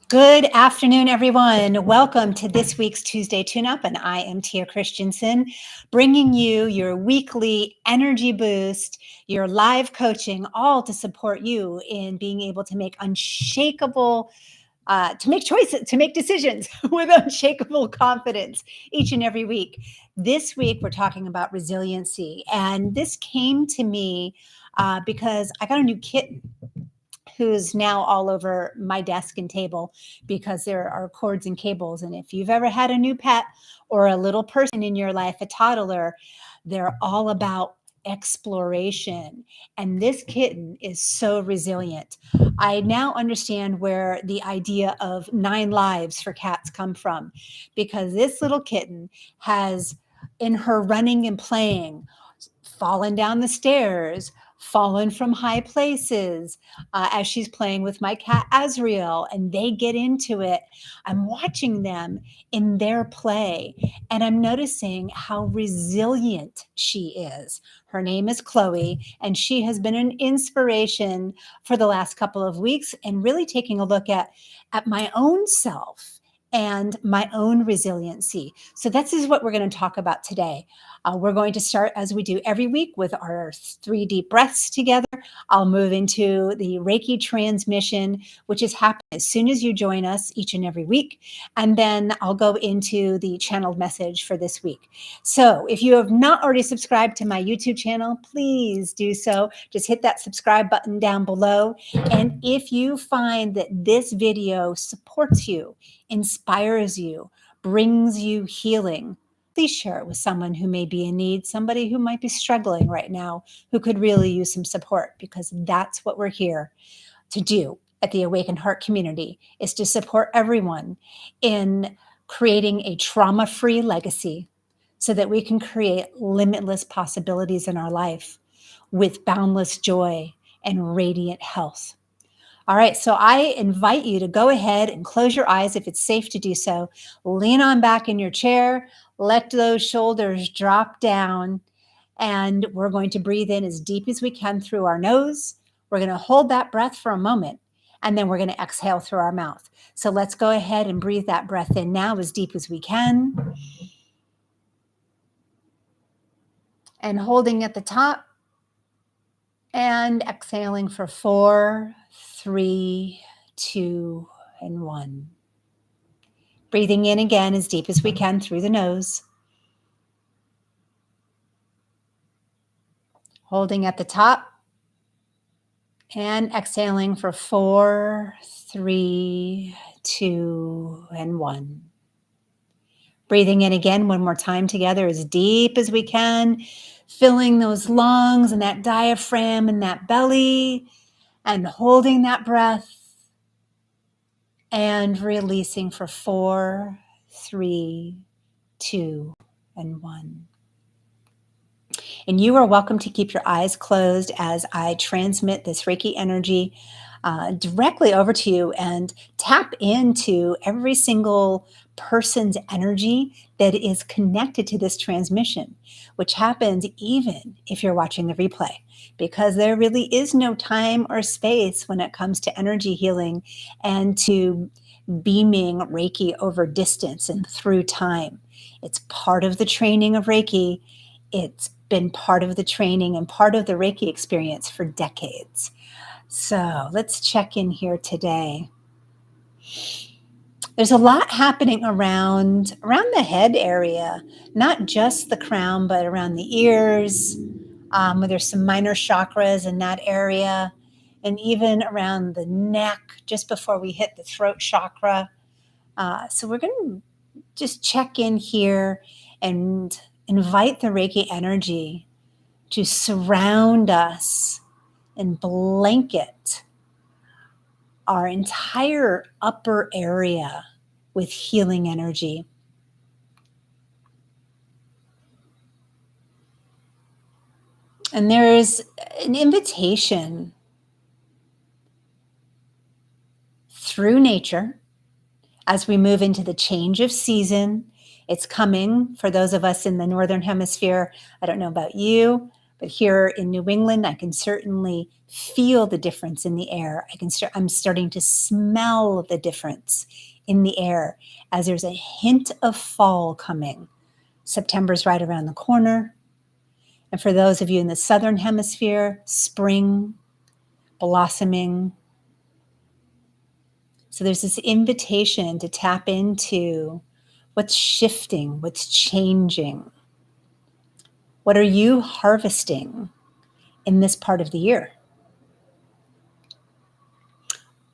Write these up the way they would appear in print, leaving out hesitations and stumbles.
Good afternoon, everyone. Welcome to this week's Tuesday Tune Up, and I am Tia Christensen, bringing you your weekly energy boost, your live coaching, all to support you in being able to make unshakable, to make choices, to make decisions with unshakable confidence each and every week. This week, we're talking about resiliency, and this came to me because I got a new kitten who's now all over my desk and table because there are cords and cables. And if you've ever had a new pet or a little person in your life, a toddler, they're all about exploration. And this kitten is so resilient. I now understand where the idea of 9 lives for cats come from, because this little kitten has, in her running and playing, fallen down the stairs, fallen from high places, as she's playing with my cat Azriel, and they get into it. I'm watching them in their play, and I'm noticing how resilient she is. Her name is Chloe, and she has been an inspiration for the last couple of weeks, and really taking a look at my own self and my own resiliency. So this is what we're going to talk about today. We're going to start, as we do every week, with our 3 deep breaths together. I'll move into the Reiki transmission, which is happening as soon as you join us each and every week. And then I'll go into the channeled message for this week. So if you have not already subscribed to my YouTube channel, please do so. Just hit that subscribe button down below. And if you find that this video supports you, inspires you, brings you healing, please share it with someone who may be in need, somebody who might be struggling right now, who could really use some support, because that's what we're here to do at the Awakened Heart community, is to support everyone in creating a trauma-free legacy so that we can create limitless possibilities in our life with boundless joy and radiant health. All right, so I invite you to go ahead and close your eyes if it's safe to do so. Lean on back in your chair, let those shoulders drop down, and we're going to breathe in as deep as we can through our nose. We're going to hold that breath for a moment, and then we're going to exhale through our mouth. So let's go ahead and breathe that breath in now as deep as we can. And holding at the top, and exhaling for 4, 3, 2, and 1. Breathing in again as deep as we can through the nose. Holding at the top, and exhaling for 4, 3, 2, and 1. Breathing in again one more time together as deep as we can, filling those lungs and that diaphragm and that belly, and holding that breath, and releasing for 4, 3, 2, and 1. And you are welcome to keep your eyes closed as I transmit this Reiki energy directly over to you and tap into every single person's energy that is connected to this transmission, which happens even if you're watching the replay, because there really is no time or space when it comes to energy healing and to beaming Reiki over distance and through time. It's part of the training of Reiki. It's been part of the training and part of the Reiki experience for decades. So let's check in here today. There's a lot happening around the head area, not just the crown, but around the ears. There's some minor chakras in that area, and even around the neck, just before we hit the throat chakra. So we're going to just check in here and invite the Reiki energy to surround us and blanket our entire upper area with healing energy. And there's an invitation through nature as we move into the change of season. It's coming for those of us in the Northern Hemisphere. I don't know about you, But here in New England, I can certainly feel the difference in the air. I'm starting to smell the difference in the air as there's a hint of fall coming. September's right around the corner. And for those of you in the Southern Hemisphere, spring, blossoming. So there's this invitation to tap into what's shifting, what's changing. What are you harvesting in this part of the year?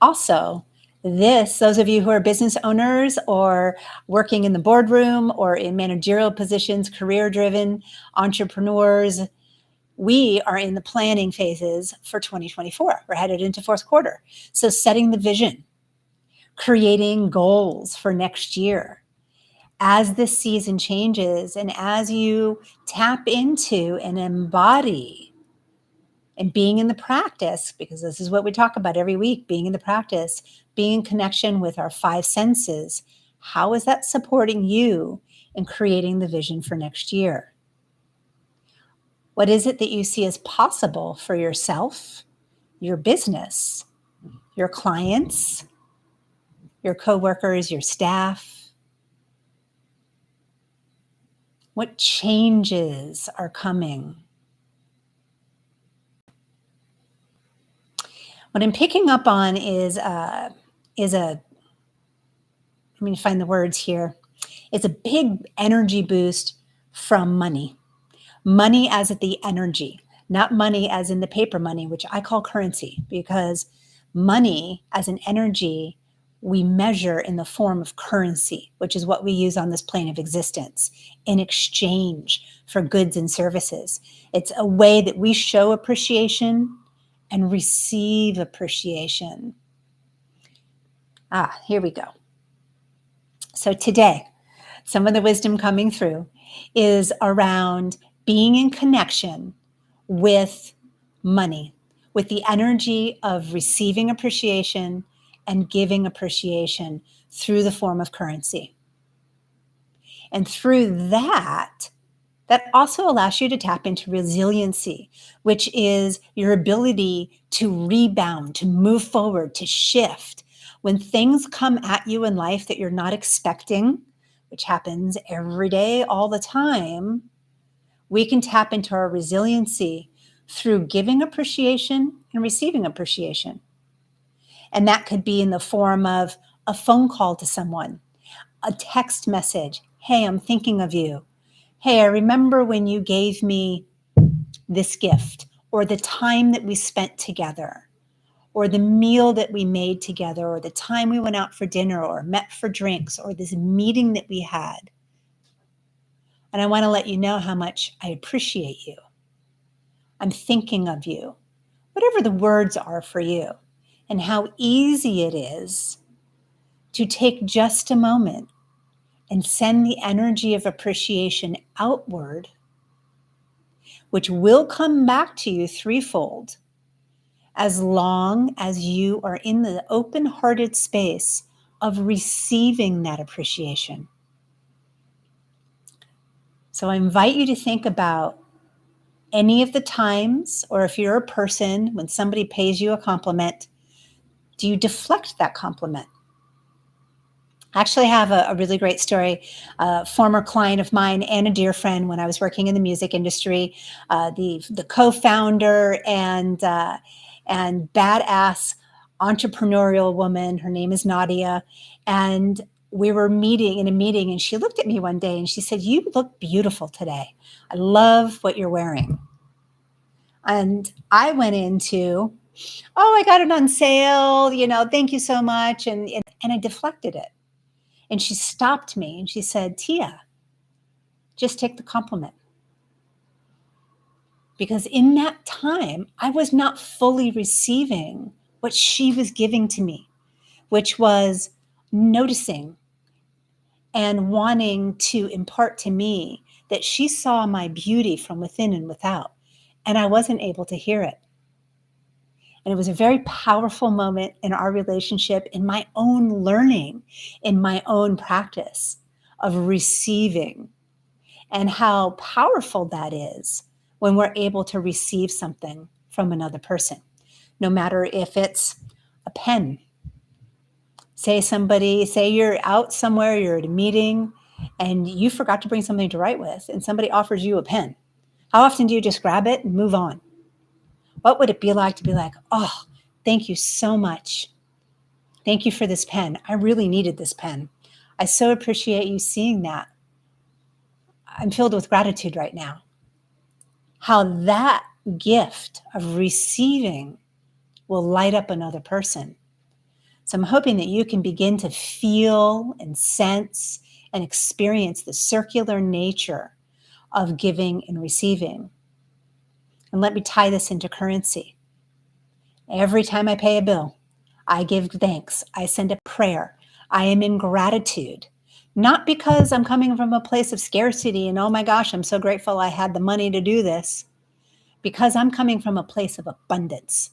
Also, those of you who are business owners or working in the boardroom or in managerial positions, career-driven entrepreneurs, we are in the planning phases for 2024. We're headed into fourth quarter. So setting the vision, creating goals for next year. As this season changes and as you tap into and embody and being in the practice, because this is what we talk about every week, being in the practice, being in connection with our five senses, how is that supporting you in creating the vision for next year? What is it that you see as possible for yourself, your business, your clients, your coworkers, your staff? What changes are coming? What I'm picking up on is let me find the words here. It's a big energy boost from money. Money as at the energy, not money as in the paper money, which I call currency, because money as an energy we measure in the form of currency, which is what we use on this plane of existence in exchange for goods and services. It's a way that we show appreciation and receive appreciation. Here we go. So today, some of the wisdom coming through is around being in connection with money, with the energy of receiving appreciation and giving appreciation through the form of currency. And through that also allows you to tap into resiliency, which is your ability to rebound, to move forward, to shift. When things come at you in life that you're not expecting, which happens every day, all the time, we can tap into our resiliency through giving appreciation and receiving appreciation. And that could be in the form of a phone call to someone, a text message. Hey, I'm thinking of you. Hey, I remember when you gave me this gift, or the time that we spent together, or the meal that we made together, or the time we went out for dinner or met for drinks, or this meeting that we had. And I want to let you know how much I appreciate you. I'm thinking of you, whatever the words are for you, and how easy it is to take just a moment and send the energy of appreciation outward, which will come back to you threefold, as long as you are in the open-hearted space of receiving that appreciation. So I invite you to think about any of the times, or if you're a person, when somebody pays you a compliment, do you deflect that compliment? I actually have a really great story. A former client of mine and a dear friend when I was working in the music industry, the co-founder and badass entrepreneurial woman. Her name is Nadia. And we were in a meeting and she looked at me one day and she said, "You look beautiful today. I love what you're wearing." And I went into, "Oh, I got it on sale, thank you so much." And I deflected it. And she stopped me and she said, "Tia, just take the compliment." Because in that time, I was not fully receiving what she was giving to me, which was noticing and wanting to impart to me that she saw my beauty from within and without, and I wasn't able to hear it. And it was a very powerful moment in our relationship, in my own learning, in my own practice of receiving, and how powerful that is when we're able to receive something from another person, no matter if it's a pen. Say you're out somewhere, you're at a meeting, and you forgot to bring something to write with, and somebody offers you a pen. How often do you just grab it and move on? What would it be like to be like, oh, thank you so much. Thank you for this pen. I really needed this pen. I so appreciate you seeing that. I'm filled with gratitude right now. How that gift of receiving will light up another person. So I'm hoping that you can begin to feel and sense and experience the circular nature of giving and receiving. And let me tie this into currency. Every time I pay a bill, I give thanks. I send a prayer. I am in gratitude, not because I'm coming from a place of scarcity and, oh my gosh, I'm so grateful I had the money to do this, because I'm coming from a place of abundance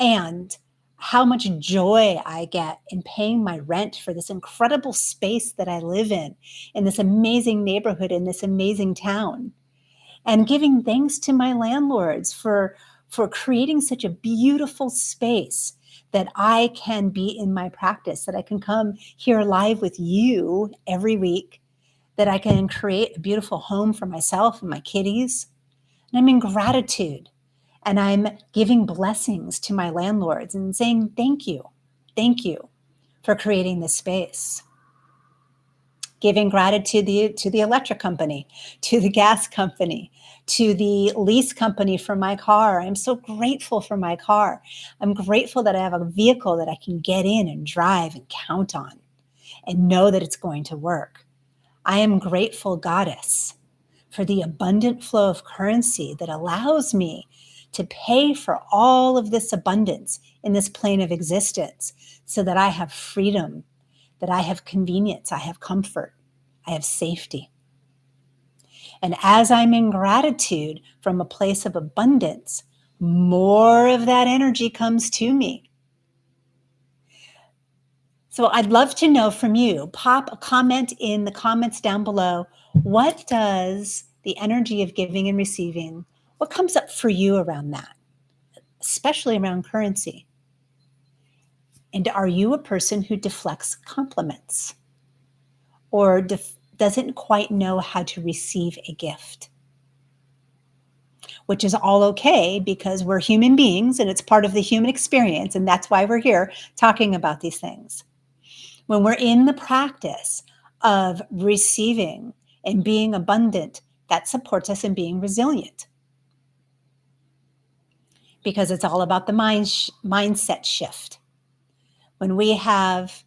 and how much joy I get in paying my rent for this incredible space that I live in this amazing neighborhood, in this amazing town, and giving thanks to my landlords for creating such a beautiful space that I can be in my practice, that I can come here live with you every week, that I can create a beautiful home for myself and my kitties. And I'm in gratitude, and I'm giving blessings to my landlords and saying, thank you for creating this space. Giving gratitude to the electric company, to the gas company, to the lease company for my car. I'm so grateful for my car. I'm grateful that I have a vehicle that I can get in and drive and count on and know that it's going to work. I am grateful, Goddess, for the abundant flow of currency that allows me to pay for all of this abundance in this plane of existence so that I have freedom, that I have convenience, I have comfort, I have safety. And as I'm in gratitude from a place of abundance, more of that energy comes to me. So I'd love to know from you. Pop a comment in the comments down below. What does the energy of giving and receiving, what comes up for you around that, especially around currency? And are you a person who deflects compliments or doesn't quite know how to receive a gift? Which is all okay because we're human beings and it's part of the human experience. And that's why we're here talking about these things. When we're in the practice of receiving and being abundant, that supports us in being resilient. Because it's all about the mindset shift. When we have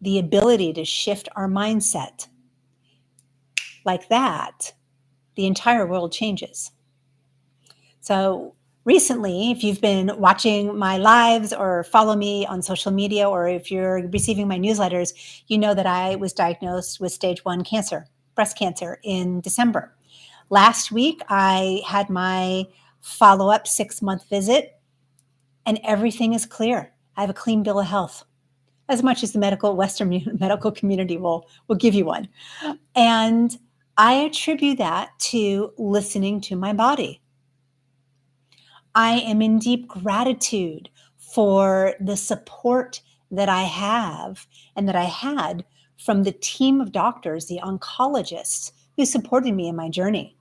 the ability to shift our mindset like that, the entire world changes. So recently, if you've been watching my lives or follow me on social media, or if you're receiving my newsletters, you know that I was diagnosed with stage 1 cancer, breast cancer, in December. Last week, I had my follow-up 6-month visit, and everything is clear. I have a clean bill of health, as much as the Western medical community will give you one. And I attribute that to listening to my body. I am in deep gratitude for the support that I have and that I had from the team of doctors, the oncologists who supported me in my journey.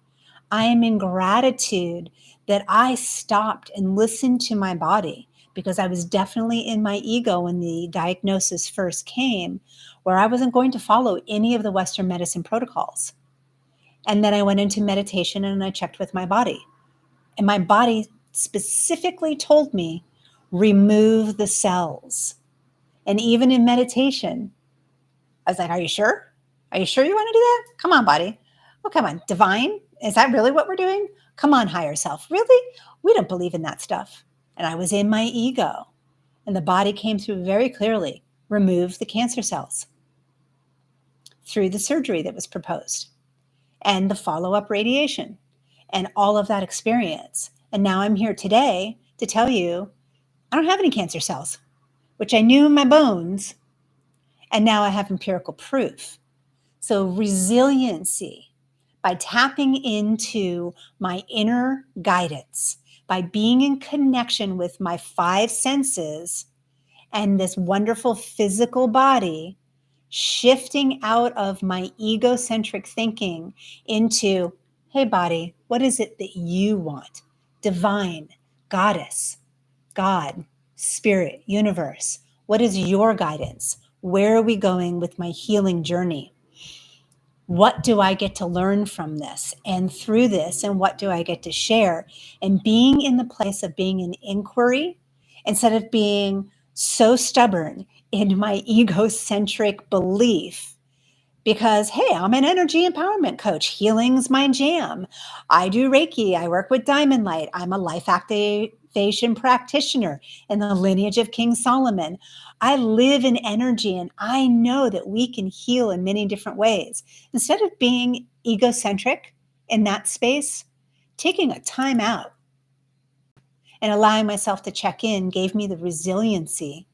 I am in gratitude that I stopped and listened to my body, because I was definitely in my ego when the diagnosis first came, where I wasn't going to follow any of the Western medicine protocols. And then I went into meditation and I checked with my body. And my body specifically told me, remove the cells. And even in meditation, I was like, are you sure? Are you sure you want to do that? Come on, body. Oh, come on. Divine? Is that really what we're doing? Come on, higher self. Really? We don't believe in that stuff. And I was in my ego. And the body came through very clearly, remove the cancer cells through the surgery that was proposed and the follow-up radiation and all of that experience. And now I'm here today to tell you I don't have any cancer cells, which I knew in my bones, and now I have empirical proof. So resiliency, by tapping into my inner guidance, by being in connection with my five senses and this wonderful physical body, shifting out of my egocentric thinking into, hey, body, what is it that you want? Divine, goddess, God, spirit, universe. What is your guidance? Where are we going with my healing journey? What do I get to learn from this and through this? And what do I get to share? And being in the place of being in inquiry instead of being so stubborn in my egocentric belief. Because, hey, I'm an energy empowerment coach. Healing's my jam. I do Reiki. I work with Diamond Light. I'm a life activation practitioner in the lineage of King Solomon. I live in energy and I know that we can heal in many different ways. Instead of being egocentric in that space, taking a time out and allowing myself to check in gave me the resiliency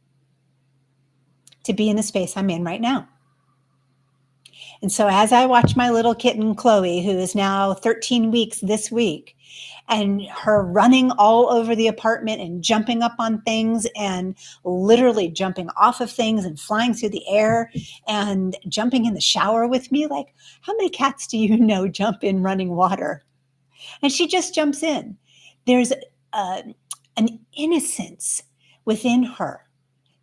to be in the space I'm in right now. And so as I watch my little kitten, Chloe, who is now 13 weeks this week, and her running all over the apartment and jumping up on things and literally jumping off of things and flying through the air and jumping in the shower with me, like, how many cats do you know jump in running water? And she just jumps in. There's an innocence within her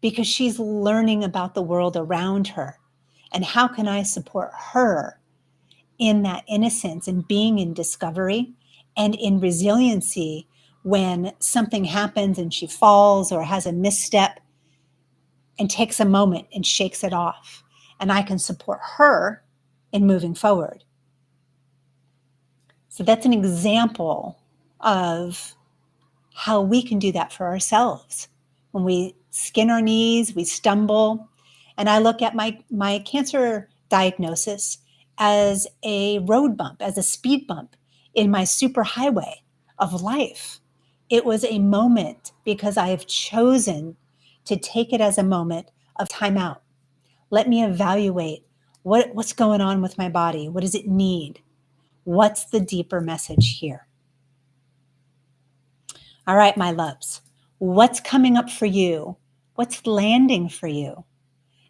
because she's learning about the world around her. And how can I support her in that innocence and being in discovery and in resiliency when something happens and she falls or has a misstep and takes a moment and shakes it off. And I can support her in moving forward. So that's an example of how we can do that for ourselves. When we skin our knees, we stumble. And I look at my cancer diagnosis as a road bump, as a speed bump in my superhighway of life. It was a moment because I have chosen to take it as a moment of time out. Let me evaluate what's going on with my body. What does it need? What's the deeper message here? All right, my loves, what's coming up for you? What's landing for you?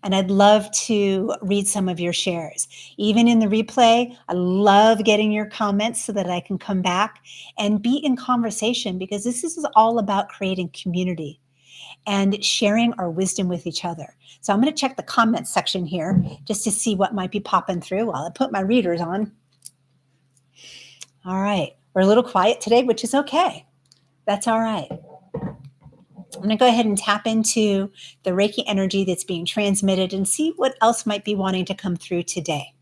And I'd love to read some of your shares. Even in the replay, I love getting your comments so that I can come back and be in conversation, because this is all about creating community and sharing our wisdom with each other. So I'm going to check the comments section here just to see what might be popping through while I put my readers on. All right, we're a little quiet today, which is okay. That's all right. I'm going to go ahead and tap into the Reiki energy that's being transmitted and see what else might be wanting to come through today.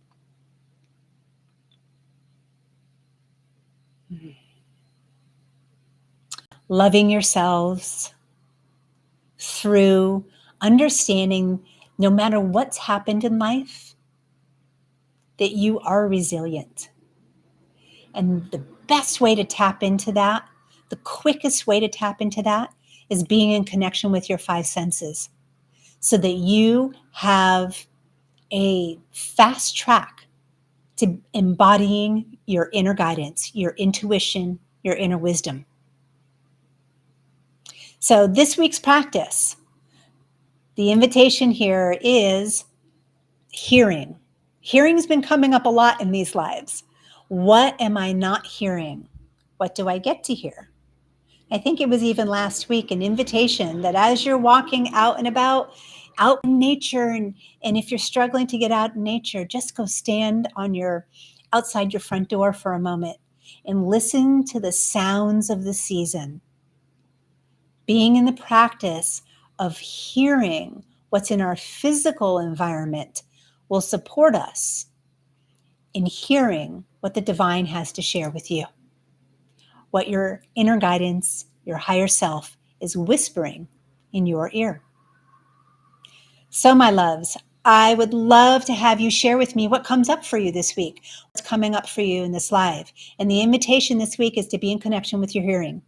Loving yourselves through understanding, no matter what's happened in life, that you are resilient. And the best way to tap into that, the quickest way to tap into that, is being in connection with your five senses so that you have a fast track to embodying your inner guidance, your intuition, your inner wisdom. So this week's practice, the invitation here is hearing. Hearing's been coming up a lot in these lives. What am I not hearing? What do I get to hear? I think it was even last week an invitation that as you're walking out and about, out in nature, and if you're struggling to get out in nature, just go stand on outside your front door for a moment and listen to the sounds of the season. Being in the practice of hearing what's in our physical environment will support us in hearing what the divine has to share with you, what your inner guidance, your higher self is whispering in your ear. So, my loves, I would love to have you share with me what comes up for you this week, what's coming up for you in this live. And the invitation this week is to be in connection with your hearing.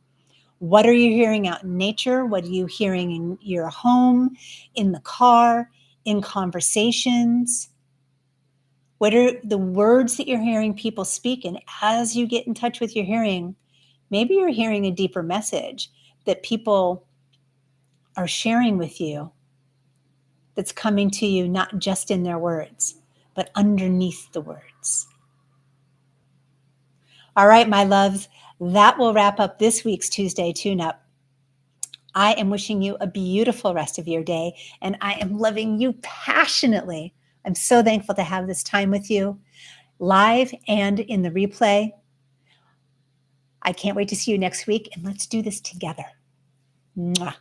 What are you hearing out in nature? What are you hearing in your home, in the car, in conversations? What are the words that you're hearing people speak? And as you get in touch with your hearing, maybe you're hearing a deeper message that people are sharing with you that's coming to you not just in their words, but underneath the words. All right, my loves, that will wrap up this week's Tuesday Tune-Up. I am wishing you a beautiful rest of your day, and I am loving you passionately. I'm so thankful to have this time with you, live and in the replay. I can't wait to see you next week, and let's do this together. Mwah.